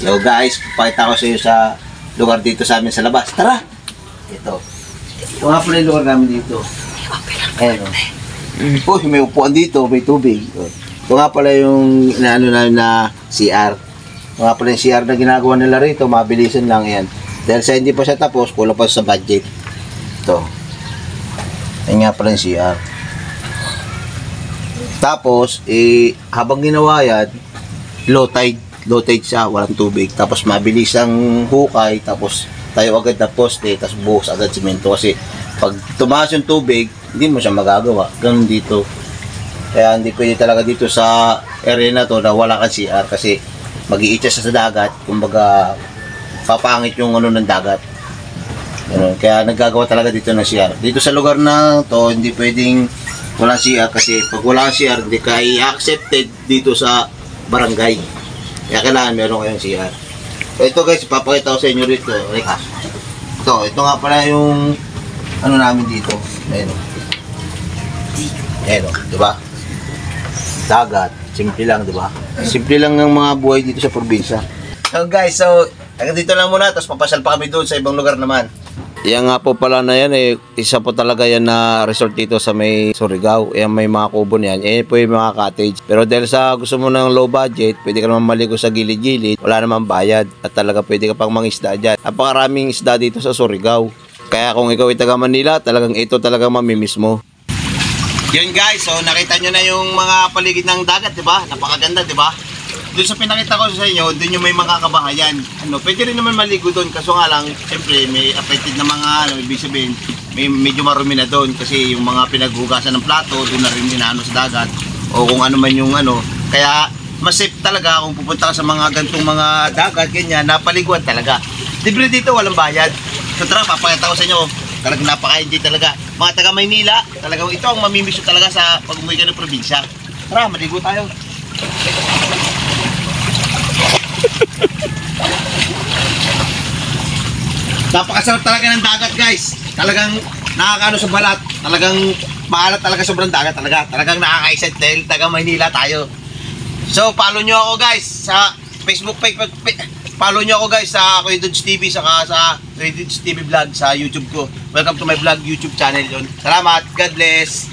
Yo guys, pakita ko sa iyo sa lugar dito sa amin sa labas. Tara! Ito. Ito nga pala yung lugar namin dito. Ayan o. May upuan dito, may tubig. Ito nga pala yung inaano namin na CR. Ito nga pala yung CR na ginagawa nila rito, mabilisan lang yan. Dahil sa hindi pa siya tapos, kulang pa sa budget. Ito. Ayan nga pala yung CR. Tapos, habang ginawa yan, low tide siya, walang tubig. Tapos mabilis ang hukay, tapos tayo agad na poste, tapos buhos agad simento. Kasi pag tumaas yung tubig, hindi mo siya magagawa. Ganun dito. Kaya hindi pwede talaga dito sa area na to na wala kang CR kasi mag-iitsa sa dagat. Kumbaga, papangit yung ano ng dagat. Ganun. Kaya naggagawa talaga dito ng CR. Dito sa lugar na to, hindi pwedeng wala CR kasi pag wala CR, hindi ka i-accepted dito sa barangay. Kaya kailangan meron kayong CR. So ito guys, ipapakita ko sa inyo dito. Ito nga pala yung ano namin dito. Ayan o. Ayan o, diba? Dagat. Simple lang, diba? Simple lang ng mga buhay dito sa probinsya. So guys, hanggang dito lang muna. Tapos papasal pa kami doon sa ibang lugar naman. Yan nga po pala na yan isa po talaga yan na resort dito sa may Surigao. Yan may mga kubo niyan. Yan po yung mga cottage. Pero dahil sa gusto mo ng low budget, pwede ka naman maligo sa gilid-gilid. Wala naman bayad. At talaga pwede ka pang mangisda dyan. Napakaraming isda dito sa Surigao. Kaya kung ikaw ay taga Manila, talagang ito talagang mamimiss mo. Yun guys, so nakita nyo na yung mga paligid ng dagat, diba? Napakaganda, diba? Doon sa pinakita ko sa inyo, doon yung may mga kabahayan. Pwede rin naman maligo doon, kaso nga lang, siyempre may affected na mga, ibig sabihin, medyo marumi na doon kasi yung mga pinaghugasan ng plato, doon na rin inaano sa dagat o kung ano man yung ano. Kaya mas safe talaga kung pupunta ka sa mga gantong mga dagat, ganyan, napaliguan talaga. Libre dito, walang bayad. So tara, papakita ko sa inyo, talagang napaka-enjoy talaga. Mga taga Maynila, talagang ito ang mamimiss talaga sa pag-umuwi ka ng probinsya. Tara, maligo tayo. Napakasarap talaga ng dagat guys. Talagang nakakaano sa balat. Talagang maalat talaga sobrang dagat talaga. Talagang nakaka-excite dahil taga Maynila tayo. So follow nyo ako guys sa Facebook page. Follow nyo ako guys sa Kuya Dudes TV saka sa Kuya Dudes TV vlog sa YouTube ko. Welcome to my vlog YouTube channel yun. Salamat. God bless.